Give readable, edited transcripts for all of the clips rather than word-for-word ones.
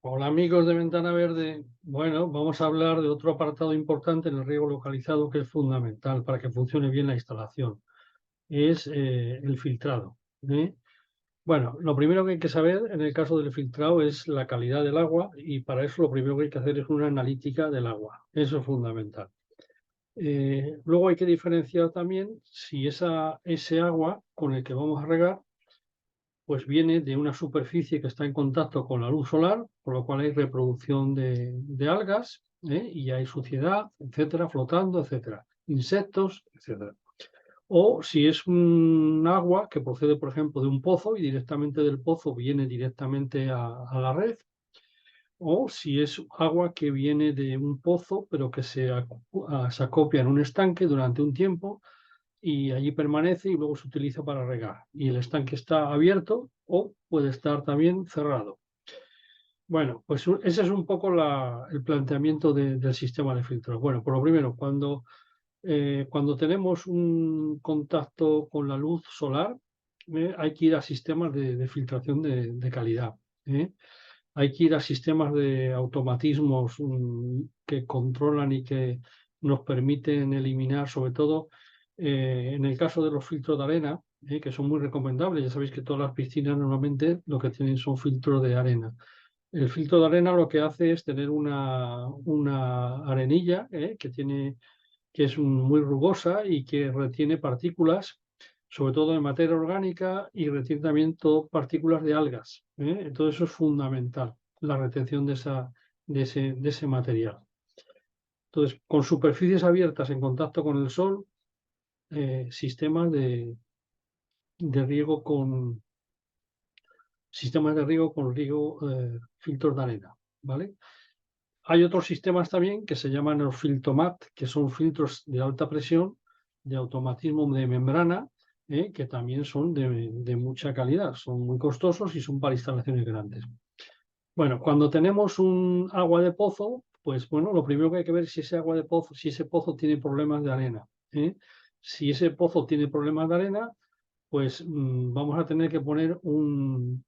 Hola amigos de Ventana Verde. Bueno, vamos a hablar de otro apartado importante en el riego localizado que es fundamental para que funcione bien la instalación. Es el filtrado. ¿Eh? Bueno, lo primero que hay que saber en el caso del filtrado es la calidad del agua y para eso lo primero que hay que hacer es una analítica del agua. Eso es fundamental. Luego hay que diferenciar también si ese agua con el que vamos a regar pues viene de una superficie que está en contacto con la luz solar, por lo cual hay reproducción de algas, y hay suciedad, etcétera, flotando, etcétera, insectos, etcétera. O si es un agua que procede, por ejemplo, de un pozo y directamente del pozo viene directamente a la red, o si es agua que viene de un pozo pero que se acopia en un estanque durante un tiempo y allí permanece y luego se utiliza para regar. Y el estanque está abierto o puede estar también cerrado. Bueno, pues ese es un poco el planteamiento del sistema de filtro. Bueno, por lo primero, cuando tenemos un contacto con la luz solar, hay que ir a sistemas de filtración de calidad. ¿Eh? Hay que ir a sistemas de automatismos que controlan y que nos permiten eliminar, sobre todo en el caso de los filtros de arena, que son muy recomendables. Ya sabéis que todas las piscinas normalmente lo que tienen son filtros de arena. El filtro de arena lo que hace es tener una arenilla que es muy rugosa y que retiene partículas, sobre todo de materia orgánica, y retiene también todo partículas de algas. Entonces eso es fundamental, la retención de ese material. Entonces, con superficies abiertas en contacto con el sol, sistemas de riego con filtros de arena, ¿vale? Hay otros sistemas también que se llaman los Filtomat, que son filtros de alta presión, de automatismo de membrana, que también son de mucha calidad, son muy costosos y son para instalaciones grandes. Bueno, cuando tenemos un agua de pozo, pues bueno, lo primero que hay que ver es si ese agua de pozo, si ese pozo tiene problemas de arena. ¿Eh? Si ese pozo tiene problemas de arena, pues vamos a tener que poner un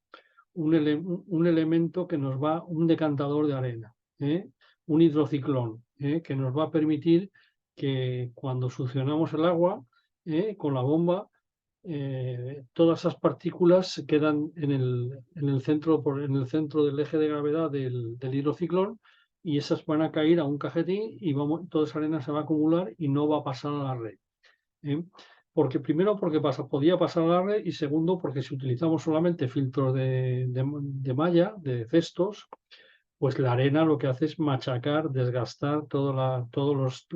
elemento que nos va, un decantador de arena, un hidrociclón, que nos va a permitir que cuando succionamos el agua con la bomba, todas esas partículas se quedan en el centro del eje de gravedad del hidrociclón y esas van a caer a un cajetín y toda esa arena se va a acumular y no va a pasar a la red. ¿Eh? Porque primero porque podía pasar a la red y segundo porque si utilizamos solamente filtros de malla, de cestos, pues la arena lo que hace es machacar, desgastar todos los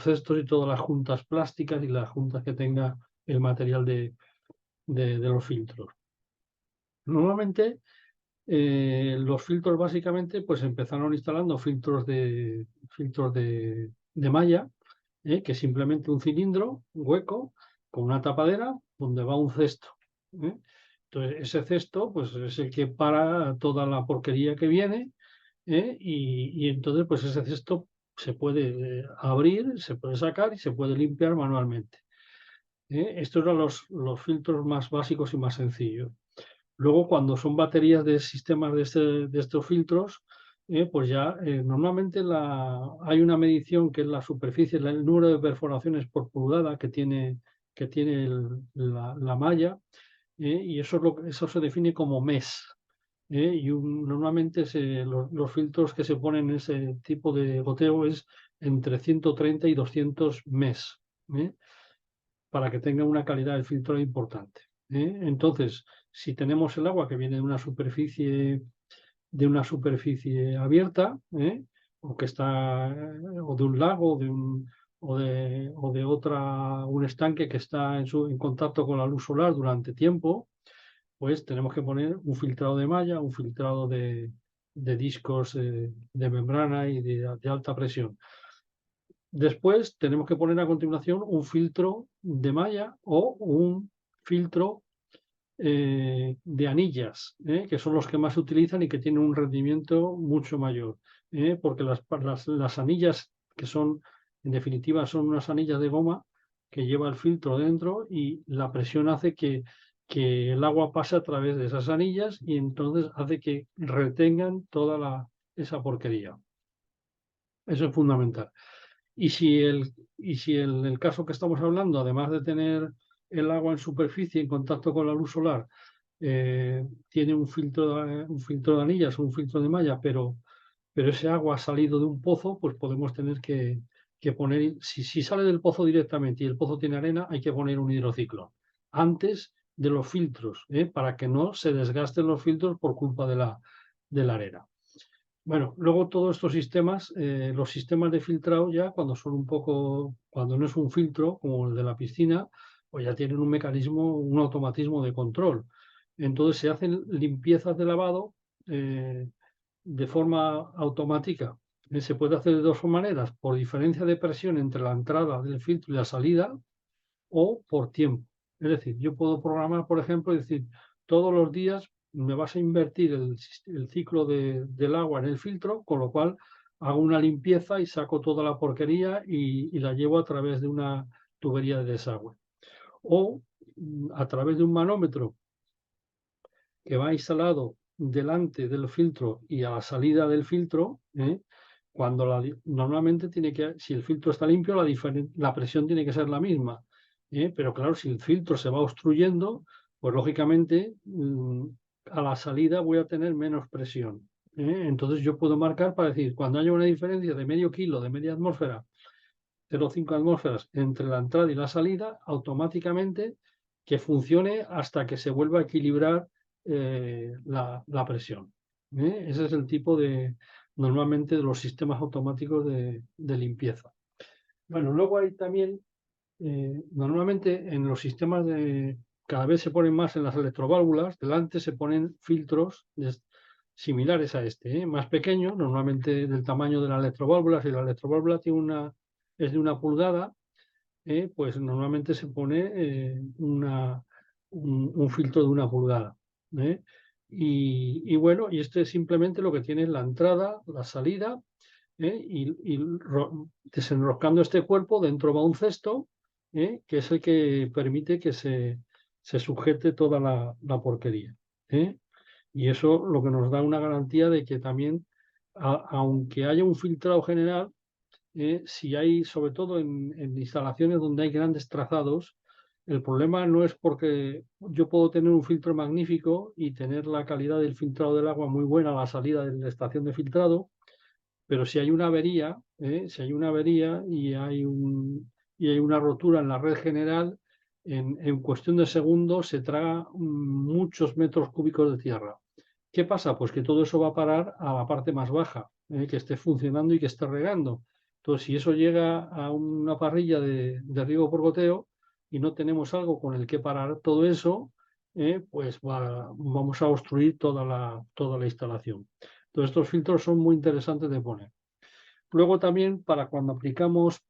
cestos y todas las juntas plásticas y las juntas que tenga el material de los filtros. Normalmente los filtros básicamente pues empezaron instalando filtros de malla, que es simplemente un cilindro hueco con una tapadera donde va un cesto. ¿Eh? Entonces, ese cesto pues, es el que para toda la porquería que viene, y entonces pues ese cesto se puede abrir, se puede sacar y se puede limpiar manualmente. Estos eran los filtros más básicos y más sencillos. Luego, cuando son baterías de sistemas de estos filtros, pues ya normalmente hay una medición que es la superficie, el número de perforaciones por pulgada que tiene la malla, y eso se define como mes. Y normalmente los filtros que se ponen en ese tipo de goteo es entre 130 y 200 mes, ¿eh? Para que tenga una calidad del filtro importante. Entonces, si tenemos el agua que viene de una superficie abierta, o que está, o de un lago, o de un estanque que está en contacto con la luz solar durante tiempo, pues tenemos que poner un filtrado de malla, un filtrado de discos de membrana y de alta presión. Después tenemos que poner a continuación un filtro de malla o un filtro de anillas, que son los que más se utilizan y que tienen un rendimiento mucho mayor, porque las anillas que son, en definitiva, son unas anillas de goma que lleva el filtro dentro y la presión hace que que el agua pase a través de esas anillas y entonces hace que retengan toda esa porquería. Eso es fundamental. Y si el caso que estamos hablando, además de tener el agua en superficie en contacto con la luz solar, tiene un filtro de anillas o un filtro de malla, pero ese agua ha salido de un pozo, pues podemos tener que poner, si sale del pozo directamente y el pozo tiene arena, hay que poner un hidrociclo antes de los filtros, para que no se desgasten los filtros por culpa de la arena. Bueno, luego todos estos sistemas, los sistemas de filtrado ya cuando no es un filtro como el de la piscina, pues ya tienen un mecanismo, un automatismo de control. Entonces se hacen limpiezas de lavado de forma automática. Se puede hacer de dos maneras, por diferencia de presión entre la entrada del filtro y la salida o por tiempo. Es decir, yo puedo programar, por ejemplo, y decir, todos los días me vas a invertir el ciclo del agua en el filtro, con lo cual hago una limpieza y saco toda la porquería y la llevo a través de una tubería de desagüe. O a través de un manómetro que va instalado delante del filtro y a la salida del filtro, cuando normalmente si el filtro está limpio, la presión tiene que ser la misma. Pero claro, si el filtro se va obstruyendo, pues lógicamente a la salida voy a tener menos presión. Entonces yo puedo marcar para decir, cuando haya una diferencia de medio kilo, de media atmósfera, 0,5 atmósferas entre la entrada y la salida, automáticamente que funcione hasta que se vuelva a equilibrar la presión. Ese es el tipo normalmente de los sistemas automáticos de limpieza. Bueno, luego hay también, normalmente en los sistemas cada vez se ponen más en las electroválvulas, delante se ponen filtros similares a este, más pequeños, normalmente del tamaño de la electroválvula. Si la electroválvula es de 1 pulgada, pues normalmente se pone un filtro de 1 pulgada. Y bueno, y este simplemente lo que tiene es la entrada, la salida, y desenroscando este cuerpo, dentro va un cesto, que es el que permite que se sujete toda la porquería. Y eso lo que nos da una garantía de que también, aunque haya un filtrado general, si hay, sobre todo en instalaciones donde hay grandes trazados, el problema no es porque yo puedo tener un filtro magnífico y tener la calidad del filtrado del agua muy buena a la salida de la estación de filtrado, pero si hay una avería, y hay una rotura en la red general, en cuestión de segundos se traga muchos metros cúbicos de tierra. ¿Qué pasa? Pues que todo eso va a parar a la parte más baja, que esté funcionando y que esté regando. Entonces, si eso llega a una parrilla de riego por goteo y no tenemos algo con el que parar todo eso, pues vamos a obstruir toda la instalación. Entonces, estos filtros son muy interesantes de poner. Luego también, para cuando aplicamos,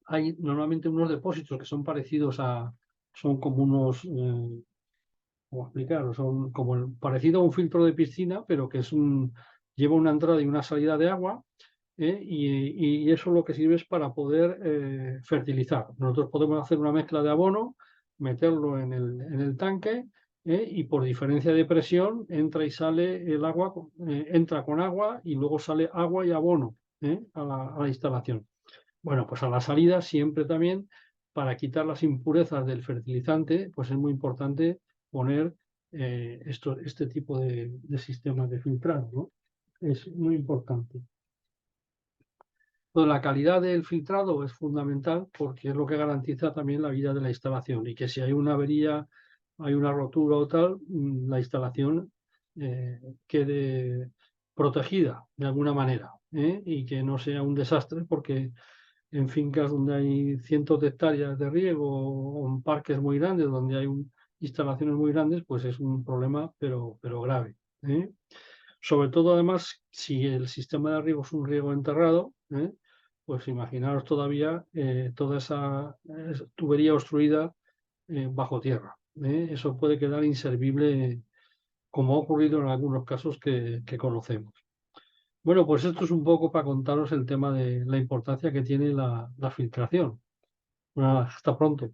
hay normalmente unos depósitos que son parecidos son como unos, ¿cómo explicarlo? Son como parecido a un filtro de piscina, pero que lleva una entrada y una salida de agua, y eso lo que sirve es para poder fertilizar. Nosotros podemos hacer una mezcla de abono, meterlo en el tanque, y por diferencia de presión entra y sale el agua, entra con agua y luego sale agua y abono a la instalación. Bueno, pues a la salida siempre también, para quitar las impurezas del fertilizante, pues es muy importante poner este tipo de sistemas de filtrado, ¿no? Es muy importante. Entonces, la calidad del filtrado es fundamental porque es lo que garantiza también la vida de la instalación, y que si hay una avería, hay una rotura o tal, la instalación quede protegida de alguna manera, y que no sea un desastre, porque en fincas donde hay cientos de hectáreas de riego o en parques muy grandes donde hay instalaciones muy grandes, pues es un problema, pero grave. Sobre todo, además, si el sistema de riego es un riego enterrado, pues imaginaros todavía toda esa tubería obstruida bajo tierra. Eso puede quedar inservible, como ha ocurrido en algunos casos que conocemos. Bueno, pues esto es un poco para contaros el tema de la importancia que tiene la filtración. Hasta pronto.